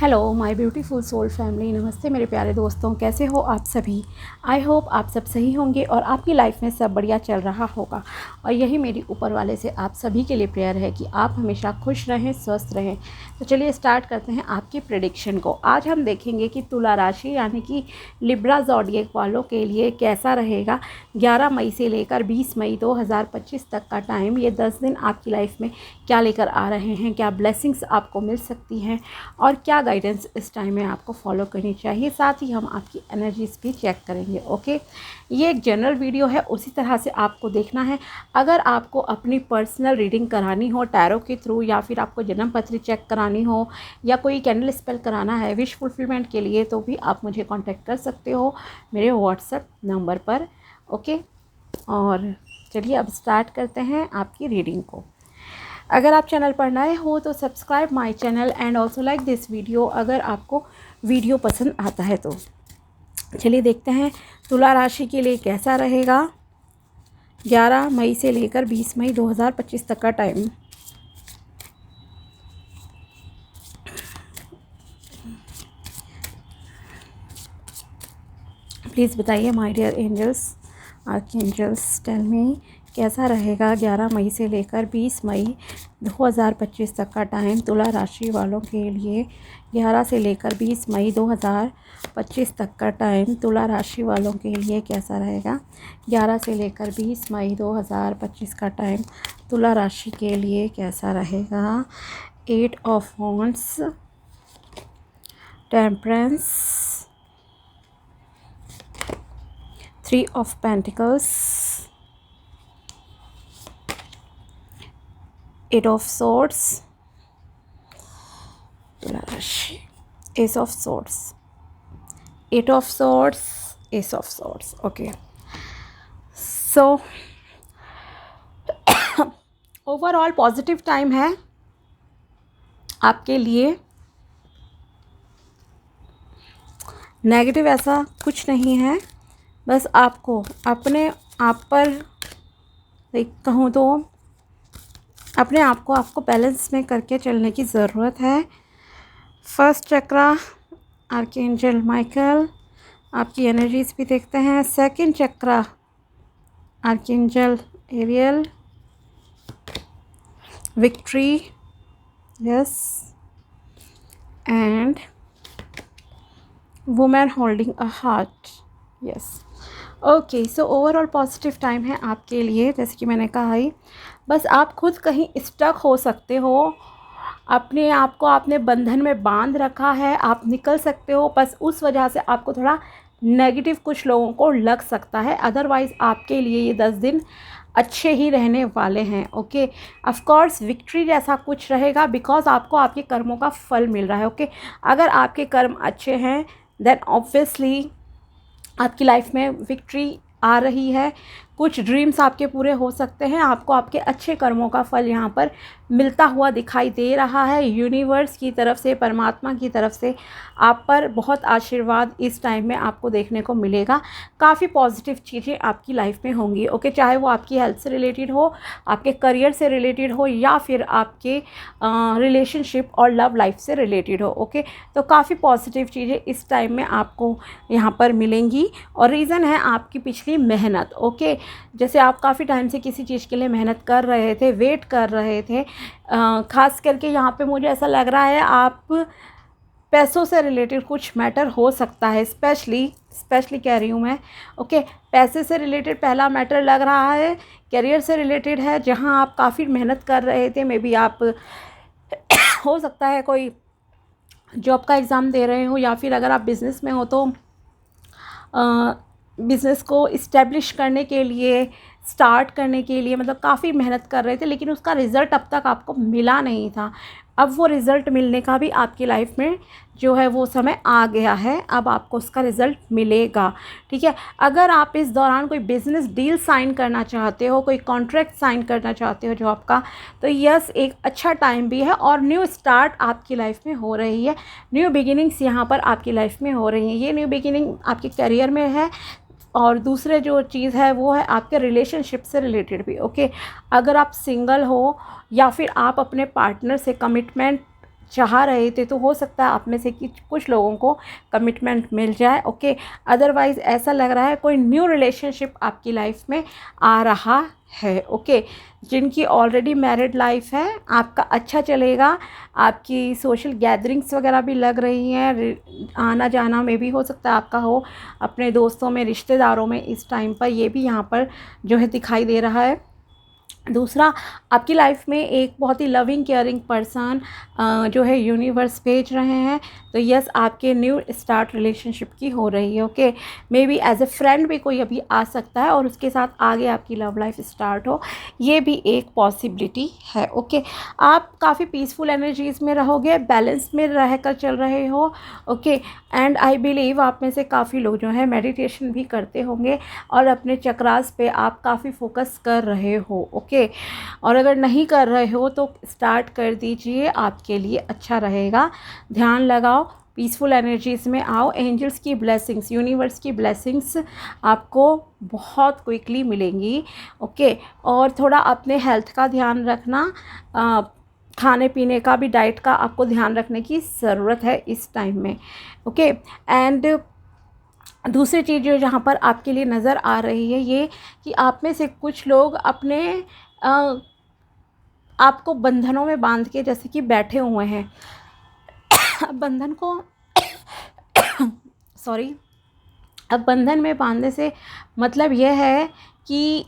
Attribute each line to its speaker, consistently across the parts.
Speaker 1: Hello my beautiful soul family, नमस्ते मेरे प्यारे दोस्तों, कैसे हो आप सभी। आई होप आप सब सही होंगे और आपकी लाइफ में सब बढ़िया चल रहा होगा। और यही मेरी ऊपर वाले से आप सभी के लिए प्रेयर है कि आप हमेशा खुश रहें, स्वस्थ रहें। तो चलिए स्टार्ट करते हैं आपकी प्रेडिक्शन को। आज हम देखेंगे कि तुला राशि यानी कि लिब्रा ज़ोडिएक वालों के लिए कैसा रहेगा 11 मई से लेकर 20 मई 2025 तक का टाइम। ये 10 दिन आपकी लाइफ में क्या लेकर आ रहे हैं, क्या ब्लेसिंग्स आपको मिल सकती हैं और क्या गाइडेंस इस टाइम में आपको फॉलो करनी चाहिए। साथ ही हम आपकी एनर्जीज भी चेक करेंगे। ओके, ये एक जनरल वीडियो है, उसी तरह से आपको देखना है। अगर आपको अपनी पर्सनल रीडिंग करानी हो टैरो के थ्रू, या फिर आपको जन्म पत्री चेक करानी हो, या कोई कैंडल स्पेल कराना है विश फुलफिलमेंट के लिए, तो भी आप मुझे कांटेक्ट कर सकते हो मेरे व्हाट्सएप नंबर पर। ओके, और चलिए अब स्टार्ट करते हैं आपकी रीडिंग को। अगर आप चैनल पर नए हो तो subscribe my channel and also like this video अगर आपको वीडियो पसंद आता है तो। चलिए देखते हैं तुला राशि के लिए कैसा रहेगा 11 मई से लेकर 20 मई 2025 तक का टाइम। प्लीज़ बताइए my dear angels, archangels, tell me कैसा रहेगा 11 मई से लेकर 20 मई 2025 तक का टाइम तुला राशि वालों के लिए। 11 से लेकर 20 मई 2025 तक का टाइम तुला राशि वालों के लिए कैसा रहेगा 11 से लेकर 20 मई 2025 का टाइम तुला राशि के लिए कैसा रहेगा। 8 of wands, temperance, 3 of pentacles, 8 of swords, ace of swords, 8 of swords, ace of swords. Okay, so overall positive time है आपके लिए। नेगेटिव ऐसा कुछ नहीं है, बस आपको अपने आप पर कहूँ तो अपने आप को आपको बैलेंस में करके चलने की ज़रूरत है। फर्स्ट चक्रा आर्कएंजल माइकल, आपकी एनर्जीज भी देखते हैं। Second chakra archangel Ariel, victory, yes, and women holding a heart, yes. Okay, so overall positive time है आपके लिए। जैसे कि मैंने कहा ही, बस आप खुद कहीं स्टक हो सकते हो, अपने आप को आपने बंधन में बांध रखा है, आप निकल सकते हो, बस उस वजह से आपको थोड़ा नेगेटिव कुछ लोगों को लग सकता है। अदरवाइज़ आपके लिए ये 10 दिन अच्छे ही रहने वाले हैं। ओके, ऑफ कोर्स विक्ट्री जैसा कुछ रहेगा, बिकॉज आपको आपके कर्मों का फल मिल रहा है। ओके, अगर आपके कर्म अच्छे हैं देन ऑब्वियसली आपकी लाइफ में विक्ट्री आ रही है। कुछ ड्रीम्स आपके पूरे हो सकते हैं, आपको आपके अच्छे कर्मों का फल यहाँ पर मिलता हुआ दिखाई दे रहा है। यूनिवर्स की तरफ से, परमात्मा की तरफ से आप पर बहुत आशीर्वाद इस टाइम में आपको देखने को मिलेगा। काफ़ी पॉजिटिव चीज़ें आपकी लाइफ में होंगी। ओके, चाहे वो आपकी हेल्थ से रिलेटेड हो, आपके करियर से रिलेटेड हो, या फिर आपके रिलेशनशिप और लव लाइफ से रिलेटेड हो। ओके, तो काफ़ी पॉजिटिव चीज़ें इस टाइम में आपको यहाँ पर मिलेंगी। और रीज़न है आपकी पिछली मेहनत। ओके, जैसे आप काफ़ी टाइम से किसी चीज़ के लिए मेहनत कर रहे थे, वेट कर रहे थे, ख़ास करके यहाँ पे मुझे ऐसा लग रहा है आप पैसों से रिलेटेड कुछ मैटर हो सकता है, स्पेशली कह रही हूँ मैं। ओके, पैसे से रिलेटेड पहला मैटर लग रहा है। करियर से रिलेटेड है, जहाँ आप काफ़ी मेहनत कर रहे थे। मे बी आप हो सकता है कोई जॉब का एग्ज़ाम दे रहे हो, या फिर अगर आप बिज़नेस में हो तो बिज़नेस को इस्टेब्लिश करने के लिए, स्टार्ट करने के लिए मतलब काफ़ी मेहनत कर रहे थे, लेकिन उसका रिज़ल्ट अब तक आपको मिला नहीं था। अब वो रिज़ल्ट मिलने का भी आपकी लाइफ में जो है वो समय आ गया है, अब आपको उसका रिज़ल्ट मिलेगा। ठीक है, अगर आप इस दौरान कोई बिज़नेस डील साइन करना चाहते हो, कोई कॉन्ट्रैक्ट साइन करना चाहते हो जॉब का, तो यस, एक अच्छा टाइम भी है और न्यू स्टार्ट आपकी लाइफ में हो रही है। न्यू बिगिनिंग्स यहाँ पर आपकी लाइफ में हो रही हैं। ये न्यू बिगिनिंग आपके करियर में है, और दूसरे जो चीज़ है वो है आपके रिलेशनशिप से रिलेटेड भी। ओके, अगर आप सिंगल हो या फिर आप अपने पार्टनर से कमिटमेंट चाह रहे थे, तो हो सकता है आप में से कुछ लोगों को कमिटमेंट मिल जाए। ओके, अदरवाइज़ ऐसा लग रहा है कोई न्यू रिलेशनशिप आपकी लाइफ में आ रहा है। ओके, जिनकी ऑलरेडी मैरिड लाइफ है आपका अच्छा चलेगा। आपकी सोशल गैदरिंग्स वगैरह भी लग रही हैं, आना जाना में भी हो सकता है आपका हो अपने दोस्तों में, रिश्तेदारों में इस टाइम पर, ये भी यहाँ पर जो है दिखाई दे रहा है। दूसरा, आपकी लाइफ में एक बहुत ही लविंग केयरिंग पर्सन जो है यूनिवर्स भेज रहे हैं। तो यस, आपके न्यू स्टार्ट रिलेशनशिप की हो रही है। Okay, maybe as a friend भी कोई अभी आ सकता है और उसके साथ आगे आपकी लव लाइफ स्टार्ट हो, ये भी एक पॉसिबिलिटी है। ओके, आप काफ़ी पीसफुल एनर्जीज़ में रहोगे, बैलेंस में रह कर चल रहे हो। ओके, एंड आई बिलीव आप में से काफ़ी लोग जो है मेडिटेशन भी करते होंगे और अपने चक्रास पे आप काफ़ी फोकस कर रहे हो। ओके, और अगर नहीं कर रहे हो तो स्टार्ट कर दीजिए, आपके लिए अच्छा रहेगा। ध्यान लगाओ, पीसफुल एनर्जीज़ में आओ। एंजल्स की ब्लेसिंग्स, यूनिवर्स की ब्लेसिंग्स आपको बहुत क्विकली मिलेंगी। ओके, और थोड़ा अपने हेल्थ का ध्यान रखना, खाने पीने का भी, डाइट का आपको ध्यान रखने की ज़रूरत है इस टाइम में। ओके, एंड दूसरी चीज़ जो जहाँ पर आपके लिए नज़र आ रही है ये कि आप में से कुछ लोग अपने आपको बंधनों में बांध के जैसे कि बैठे हुए हैं। अब बंधन को सॉरी, अब बंधन में बांधने से मतलब यह है कि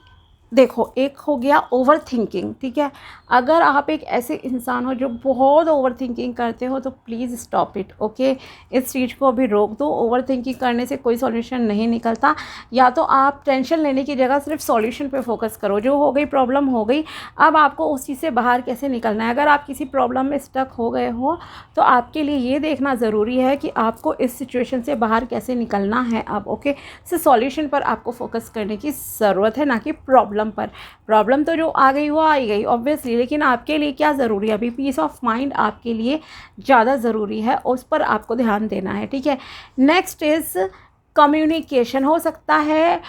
Speaker 1: देखो, एक हो गया ओवर थिंकिंग, ठीक है। अगर आप एक ऐसे इंसान हो जो बहुत ओवर थिंकिंग करते हो तो प्लीज़ स्टॉप इट। ओके, इस चीज़ को अभी रोक दो। ओवर थिंकिंग करने से कोई सॉल्यूशन नहीं निकलता। या तो आप टेंशन लेने की जगह सिर्फ सॉल्यूशन पे फोकस करो। जो हो गई प्रॉब्लम हो गई, अब आपको उस चीज़ से बाहर कैसे निकलना है। अगर आप किसी प्रॉब्लम में स्टक हो गए हो तो आपके लिए ये देखना ज़रूरी है कि आपको इस सिचुएशन से बाहर कैसे निकलना है अब। ओके, सो सॉल्यूशन पर आपको फोकस करने की ज़रूरत है, ना कि प्रॉब्लम पर। प्रॉब्लम तो जो आ गई वो आ ही गई ऑब्वियसली, लेकिन आपके लिए क्या ज़रूरी है अभी? पीस ऑफ माइंड आपके लिए ज़्यादा ज़रूरी है, उस पर आपको ध्यान देना है, ठीक है। Next is communication. हो सकता है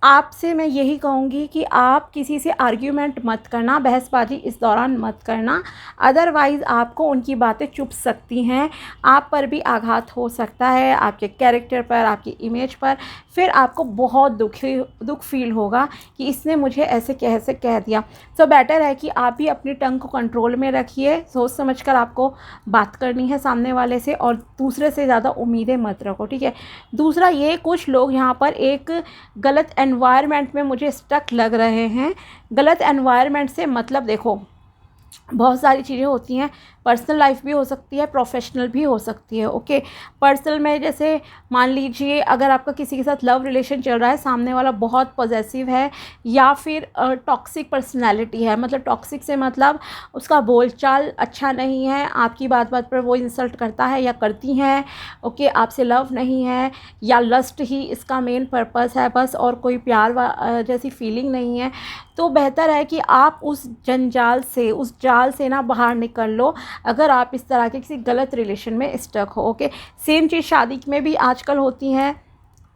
Speaker 1: आपसे मैं यही कहूँगी कि आप किसी से आर्ग्यूमेंट मत करना, बहसबाजी इस दौरान मत करना, अदरवाइज़ आपको उनकी बातें चुभ सकती हैं, आप पर भी आघात हो सकता है, आपके कैरेक्टर पर, आपकी इमेज पर। फिर आपको बहुत दुख फील होगा कि इसने मुझे ऐसे कैसे कह दिया। सो बेटर है कि आप भी अपनी टंग को कंट्रोल में रखिए, सोच समझ कर आपको बात करनी है सामने वाले से, और दूसरे से ज़्यादा उम्मीदें मत रखो, ठीक है। दूसरा, ये कुछ लोग यहाँ पर एक गलत एनवायरनमेंट में मुझे स्टक लग रहे हैं। गलत एनवायरनमेंट से मतलब देखो, बहुत सारी चीज़ें होती हैं, पर्सनल लाइफ भी हो सकती है, प्रोफेशनल भी हो सकती है। ओके, पर्सनल में जैसे मान लीजिए अगर आपका किसी के साथ लव रिलेशन चल रहा है, सामने वाला बहुत पॉजेसिव है या फिर टॉक्सिक पर्सनालिटी है। मतलब टॉक्सिक से मतलब उसका बोलचाल अच्छा नहीं है, आपकी बात बात पर वो इंसल्ट करता है या करती हैं। ओके, आपसे लव नहीं है या लस्ट ही इसका मेन पर्पस है बस, और कोई प्यार जैसी फीलिंग नहीं है, तो बेहतर है कि आप उस जंजाल से, उस जाल से ना बाहर निकल लो अगर आप इस तरह के किसी गलत रिलेशन में स्टक हो। ओके, सेम चीज़ शादी में भी आजकल होती है,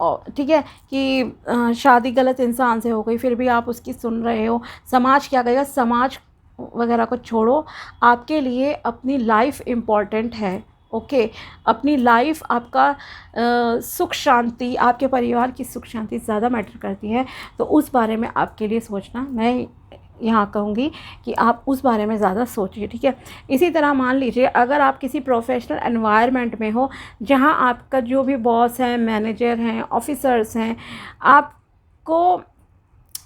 Speaker 1: और ठीक है कि शादी गलत इंसान से हो गई, फिर भी आप उसकी सुन रहे हो। समाज क्या कहेगा, समाज वगैरह को छोड़ो, आपके लिए अपनी लाइफ इम्पॉर्टेंट है। ओके, अपनी लाइफ, आपका सुख शांति, आपके परिवार की सुख शांति ज़्यादा मैटर करती है। तो उस बारे में आपके लिए सोचना, मैं यहाँ कहूँगी कि आप उस बारे में ज़्यादा सोचिए, ठीक है। इसी तरह मान लीजिए अगर आप किसी प्रोफेशनल एनवायरनमेंट में हो जहाँ आपका जो भी बॉस है, मैनेजर हैं, ऑफिसर्स हैं, आपको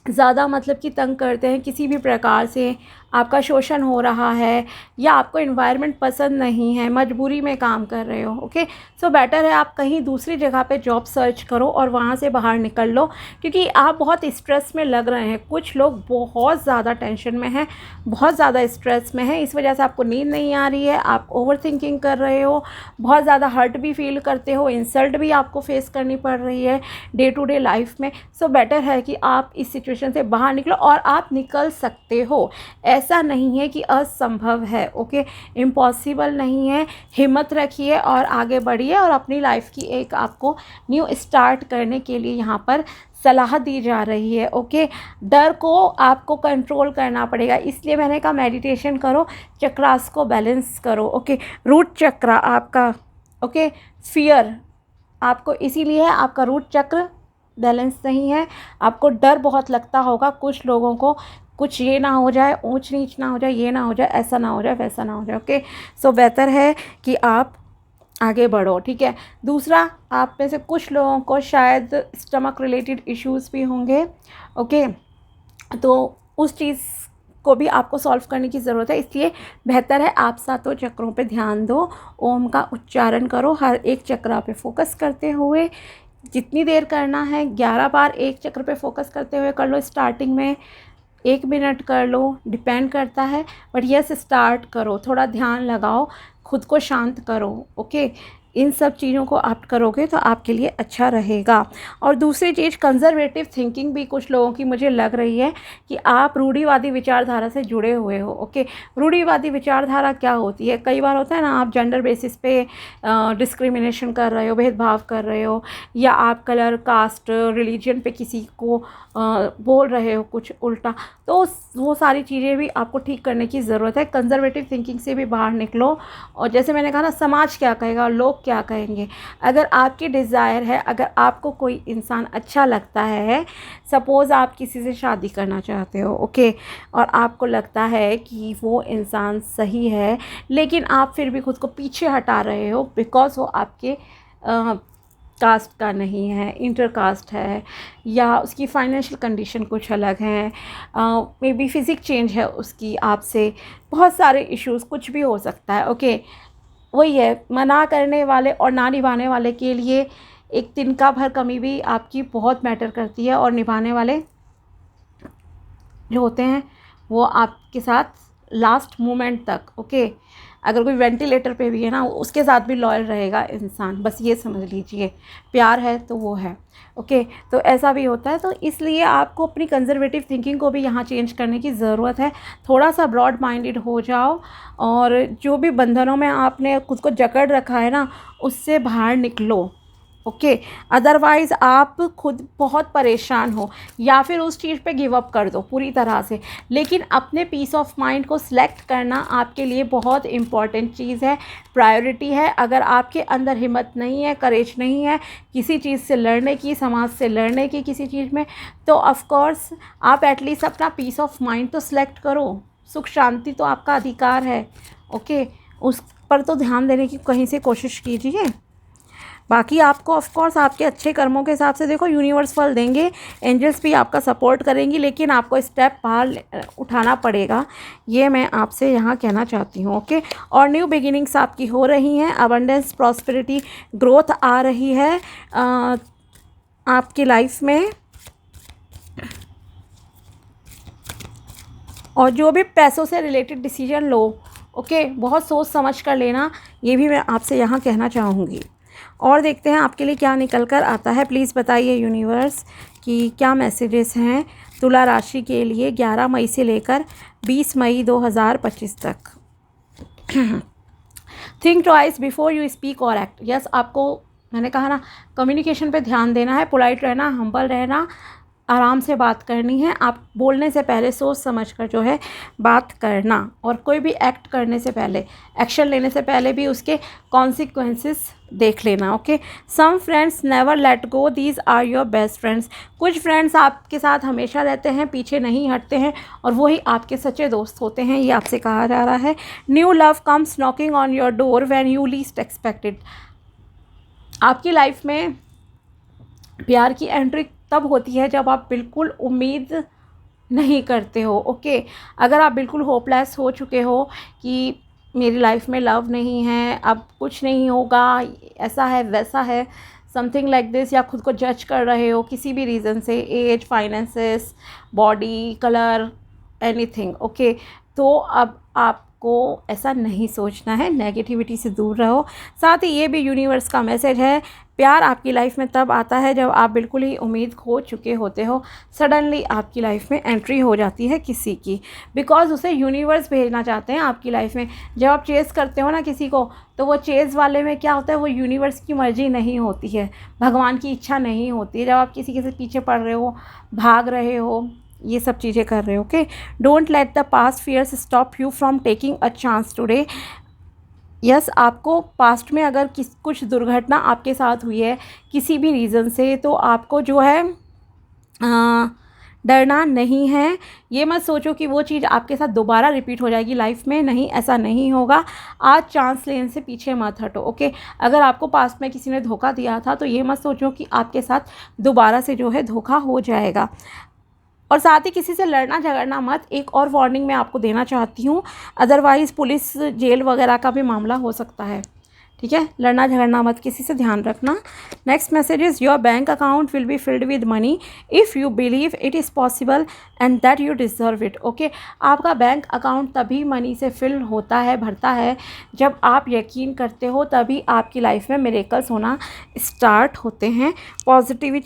Speaker 1: ज़्यादा मतलब कि तंग करते हैं, किसी भी प्रकार से आपका शोषण हो रहा है या आपको एनवायरनमेंट पसंद नहीं है, मजबूरी में काम कर रहे हो। ओके, सो बेटर है आप कहीं दूसरी जगह पे जॉब सर्च करो और वहाँ से बाहर निकल लो, क्योंकि आप बहुत स्ट्रेस में लग रहे हैं। कुछ लोग बहुत ज़्यादा टेंशन में हैं, बहुत ज़्यादा स्ट्रेस में हैं, इस वजह से आपको नींद नहीं आ रही है, आप ओवर थिंकिंग कर रहे हो, बहुत ज़्यादा हर्ट भी फील करते हो, इंसल्ट भी आपको फेस करनी पड़ रही है डे टू डे लाइफ में। सो बेटर है कि आप इस सिचुएशन से बाहर निकलो, और आप निकल सकते हो, ऐसा नहीं है कि असंभव है। ओके, इम्पॉसिबल नहीं है। हिम्मत रखिए और आगे बढ़िए, और अपनी लाइफ की एक आपको न्यू स्टार्ट करने के लिए यहाँ पर सलाह दी जा रही है। ओके, डर को आपको कंट्रोल करना पड़ेगा, इसलिए मैंने कहा मेडिटेशन करो, चक्रास को बैलेंस करो। ओके, रूट चक्र आपका, ओके, फियर आपको इसीलिए है, आपका रूट चक्र बैलेंस नहीं है, आपको डर बहुत लगता होगा कुछ लोगों को, कुछ ये ना हो जाए, ऊंच नीच ना हो जाए, ये ना हो जाए, ऐसा ना हो जाए, वैसा ना हो जाए। ओके, सो बेहतर है कि आप आगे बढ़ो। ठीक है, दूसरा, आप में से कुछ लोगों को शायद स्टमक रिलेटेड इश्यूज़ भी होंगे। ओके, तो उस चीज़ को भी आपको सॉल्व करने की ज़रूरत है, इसलिए बेहतर है आप सातों चक्रों पे ध्यान दो, ओम का उच्चारण करो, हर एक चक्र पे फोकस करते हुए, जितनी देर करना है 11 बार एक चक्र पे फोकस करते हुए कर लो। स्टार्टिंग में 1 मिनट कर लो, डिपेंड करता है, बट यस स्टार्ट करो, थोड़ा ध्यान लगाओ, खुद को शांत करो। ओके, इन सब चीज़ों को आप करोगे तो आपके लिए अच्छा रहेगा। और दूसरी चीज़, कंजर्वेटिव थिंकिंग भी कुछ लोगों की मुझे लग रही है कि आप रूढ़िवादी विचारधारा से जुड़े हुए हो। ओके, रूढ़िवादी विचारधारा क्या होती है? कई बार होता है ना, आप जेंडर बेसिस पे डिस्क्रिमिनेशन कर रहे हो, भेदभाव कर रहे हो, या आप कलर, कास्ट, रिलीजन पे किसी को बोल रहे हो कुछ उल्टा, तो वो सारी चीज़ें भी आपको ठीक करने की ज़रूरत है। कंजर्वेटिव थिंकिंग से भी बाहर निकलो। और जैसे मैंने कहा ना, समाज क्या कहेगा, लोग क्या कहेंगे, अगर आपकी डिज़ायर है, अगर आपको कोई इंसान अच्छा लगता है, सपोज़ आप किसी से शादी करना चाहते हो, ओके, और आपको लगता है कि वो इंसान सही है, लेकिन आप फिर भी खुद को पीछे हटा रहे हो बिकॉज़ वो आपके कास्ट का नहीं है, इंटर कास्ट है, या उसकी फाइनेंशियल कंडीशन कुछ अलग है, मे बी फिज़िक चेंज है उसकी आपसे, बहुत सारे इश्यूज़, कुछ भी हो सकता है। ओके, वही है, मना करने वाले और ना निभाने वाले के लिए एक तिनका भर कमी भी आपकी बहुत मैटर करती है, और निभाने वाले जो होते हैं वो आपके साथ लास्ट मोमेंट तक। ओके, अगर कोई वेंटिलेटर पे भी है ना, उसके साथ भी लॉयल रहेगा इंसान, बस ये समझ लीजिए, प्यार है तो वो है। ओके, तो ऐसा भी होता है, तो इसलिए आपको अपनी कंजर्वेटिव थिंकिंग को भी यहाँ चेंज करने की ज़रूरत है, थोड़ा सा ब्रॉड माइंडेड हो जाओ, और जो भी बंधनों में आपने खुद को जकड़ रखा है ना, उससे बाहर निकलो। ओके, अदरवाइज़ आप खुद बहुत परेशान हो, या फिर उस चीज़ पे गिव अप कर दो पूरी तरह से। लेकिन अपने पीस ऑफ माइंड को सिलेक्ट करना आपके लिए बहुत इम्पॉर्टेंट चीज़ है, प्रायोरिटी है। अगर आपके अंदर हिम्मत नहीं है, करेज नहीं है किसी चीज़ से लड़ने की, समाज से लड़ने की, किसी चीज़ में, तो ऑफ कोर्स आप एटलीस्ट अपना पीस ऑफ माइंड तो सिलेक्ट करो। सुख शांति तो आपका अधिकार है। ओके, उस पर तो ध्यान देने की कहीं से कोशिश कीजिए। बाकी आपको ऑफ कोर्स आपके अच्छे कर्मों के हिसाब से देखो यूनिवर्स फल देंगे, एंजल्स भी आपका सपोर्ट करेंगी, लेकिन आपको स्टेप बाहर उठाना पड़ेगा, ये मैं आपसे यहाँ कहना चाहती हूँ। ओके, और न्यू बिगिनिंग्स आपकी हो रही हैं, अबंडेंस, प्रॉस्पेरिटी, ग्रोथ आ रही है आपकी लाइफ में। और जो भी पैसों से रिलेटेड डिसीजन लो, ओके, बहुत सोच समझ कर लेना, ये भी मैं आपसे यहाँ कहना चाहूँगी। और देखते हैं आपके लिए क्या निकल कर आता है। प्लीज़ बताइए यूनिवर्स कि क्या मैसेजेस हैं तुला राशि के लिए 11 मई से लेकर 20 मई 2025 तक। Think twice before you speak और एक्ट। यस, आपको मैंने कहा ना, कम्युनिकेशन पे ध्यान देना है, पोलाइट रहना, हम्बल रहना, आराम से बात करनी है। आप बोलने से पहले सोच समझ कर जो है बात करना, और कोई भी एक्ट करने से पहले, एक्शन लेने से पहले भी उसके कॉन्सिक्वेंसेस देख लेना। Okay, some friends never let go, these are your best friends. कुछ फ्रेंड्स आपके साथ हमेशा रहते हैं, पीछे नहीं हटते हैं, और वही आपके सच्चे दोस्त होते हैं, ये आपसे कहा जा रहा है। New love comes knocking on your door when you least expected. आपकी लाइफ में प्यार की एंट्री तब होती है जब आप बिल्कुल उम्मीद नहीं करते हो। ओके, अगर आप बिल्कुल होपलेस हो चुके हो कि मेरी लाइफ में लव नहीं है, अब कुछ नहीं होगा, ऐसा है वैसा है, समथिंग लाइक दिस, या खुद को जज कर रहे हो किसी भी रीज़न से, age, finances, body colour, anything. Okay, तो अब आप आपको ऐसा नहीं सोचना है, नेगेटिविटी से दूर रहो। साथ ही ये भी यूनिवर्स का मैसेज है, प्यार आपकी लाइफ में तब आता है जब आप बिल्कुल ही उम्मीद खो चुके होते हो, सडनली आपकी लाइफ में एंट्री हो जाती है किसी की, बिकॉज़ उसे यूनिवर्स भेजना चाहते हैं आपकी लाइफ में। जब आप चेज़ करते हो ना किसी को, तो वो चेज़ वाले में क्या होता है, वो यूनिवर्स की मर्ज़ी नहीं होती है, भगवान की इच्छा नहीं होती है। जब आप किसी के पीछे पड़ रहे हो, भाग रहे हो, ये सब चीज़ें कर रहे हो, okay. Don't let the past fears stop you from taking a chance today. Yes, आपको पास्ट में अगर कुछ दुर्घटना आपके साथ हुई है किसी भी रीज़न से, तो आपको जो है डरना नहीं है। ये मत सोचो कि वो चीज़ आपके साथ दोबारा रिपीट हो जाएगी लाइफ में, नहीं, ऐसा नहीं होगा। आज चांस लेने से पीछे मत हटो, ओके। अगर आपको पास्ट में किसी ने धोखा दिया था, तो ये मत सोचो कि आपके साथ दोबारा से जो है धोखा हो जाएगा। और साथ ही किसी से लड़ना झगड़ना मत। एक और वार्निंग मैं आपको देना चाहती हूँ, अदरवाइज़ पुलिस जेल वगैरह का भी मामला हो सकता है, ठीक है। लड़ना झगड़ना मत किसी से, ध्यान रखना। Next message is your bank account will be filled with money if you believe it is possible and that you deserve it, okay. आपका बैंक अकाउंट तभी मनी से फिल होता है, भरता है, जब आप यकीन करते हो, तभी आपकी लाइफ में मिरेकल्स होना स्टार्ट होते हैं, पॉजिटिव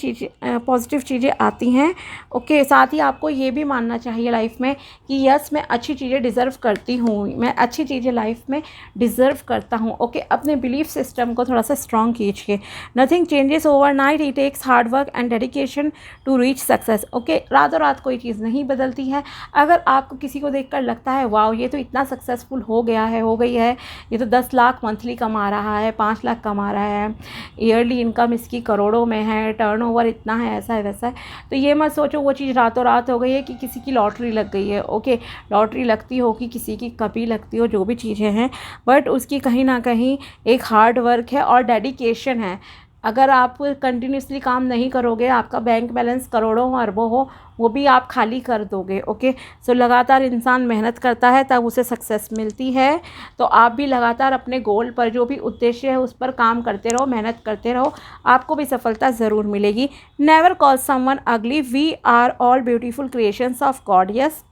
Speaker 1: चीज़ें आती हैं, ओके। साथ ही आपको ये भी मानना चाहिए लाइफ में कि यस, मैं अच्छी चीज़ें डिज़र्व करती हूँ, मैं अच्छी चीज़ें लाइफ में डिज़र्व करता हूँ, ओके। अपने बिलीफ सिस्टम को थोड़ा सा स्ट्रॉन्ग कीजिए। Nothing changes overnight, it takes hard work and dedication to reach success, okay. रातों रात कोई चीज़ नहीं बदलती है। अगर आपको किसी को देखकर लगता है वाओ, ये तो इतना सक्सेसफुल हो गया है, हो गई है, ये तो 10 लाख मंथली कमा रहा है, 5 लाख कमा रहा है, ईयरली इनकम इसकी करोड़ों में है, टर्नओवर इतना है, ऐसा है वैसा है, तो ये मत सोचो वो चीज़ रातों रात हो गई है कि किसी की लॉटरी लग गई है, ओके। लॉटरी लगती हो कि किसी की कभी लगती हो, जो भी चीज़ें हैं, बट उसकी कहीं ना कहीं एक हार्ड वर्क है और डेडिकेशन है। अगर आप कंटिन्यूसली काम नहीं करोगे, आपका बैंक बैलेंस करोड़ों अरबों हो, वो भी आप खाली कर दोगे, ओके। सो लगातार इंसान मेहनत करता है, तब उसे सक्सेस मिलती है। तो आप भी लगातार अपने गोल पर, जो भी उद्देश्य है, उस पर काम करते रहो, मेहनत करते रहो, आपको भी सफलता ज़रूर मिलेगी। Never call someone ugly, we are all beautiful creations of God. Yes,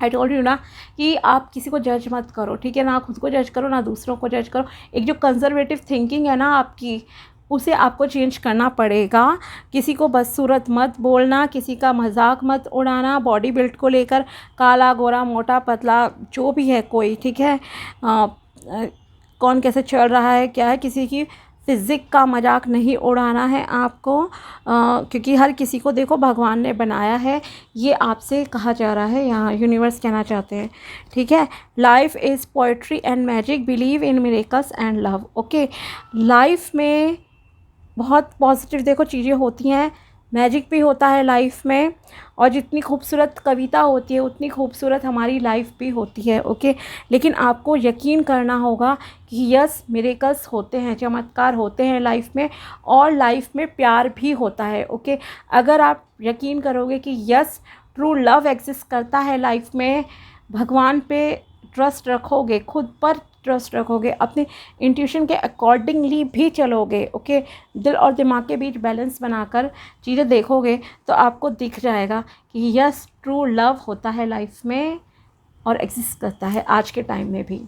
Speaker 1: I told you ना कि आप किसी को जज मत करो, ठीक है ना, खुद को जज करो ना दूसरों को जज करो। एक जो कंजर्वेटिव थिंकिंग है ना आपकी, उसे आपको चेंज करना पड़ेगा। किसी को बदसूरत मत बोलना, किसी का मजाक मत उड़ाना, बॉडी बिल्ड को लेकर, काला गोरा मोटा पतला जो भी है कोई, ठीक है, कौन कैसे चल रहा है क्या है, किसी की फिज़िक का मजाक नहीं उड़ाना है आपको, क्योंकि हर किसी को देखो भगवान ने बनाया है, ये आपसे कहा जा रहा है, यहाँ यूनिवर्स कहना चाहते हैं, ठीक है। Life is poetry and magic, believe in miracles and love, okay. Life में बहुत पॉजिटिव देखो चीज़ें होती हैं, मैजिक भी होता है लाइफ में, और जितनी खूबसूरत कविता होती है उतनी खूबसूरत हमारी लाइफ भी होती है, ओके। लेकिन आपको यकीन करना होगा कि यस, मिरेकल्स होते हैं, चमत्कार होते हैं लाइफ में, और लाइफ में प्यार भी होता है, ओके। अगर आप यकीन करोगे कि यस, ट्रू लव एग्जिस्ट करता है लाइफ में, भगवान पे ट्रस्ट रखोगे, खुद पर ट्रस्ट रखोगे, अपने इंट्यूशन के अकॉर्डिंगली भी चलोगे, ओके। दिल और दिमाग के बीच बैलेंस बनाकर चीज़ें देखोगे, तो आपको दिख जाएगा कि यस, ट्रू लव होता है लाइफ में और एग्जिस्ट करता है आज के टाइम में भी,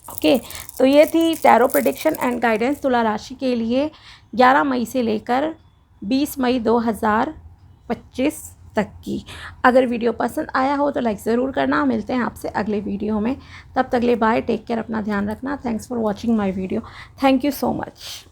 Speaker 1: ओके। तो ये थी टैरो प्रेडिक्शन एंड गाइडेंस तुला राशि के लिए 11 मई से लेकर 20 मई 2025 तक की। अगर वीडियो पसंद आया हो तो लाइक ज़रूर करना। मिलते हैं आपसे अगले वीडियो में, तब तक ले बाय, टेक केयर, अपना ध्यान रखना। Thanks for watching my video, thank you so much.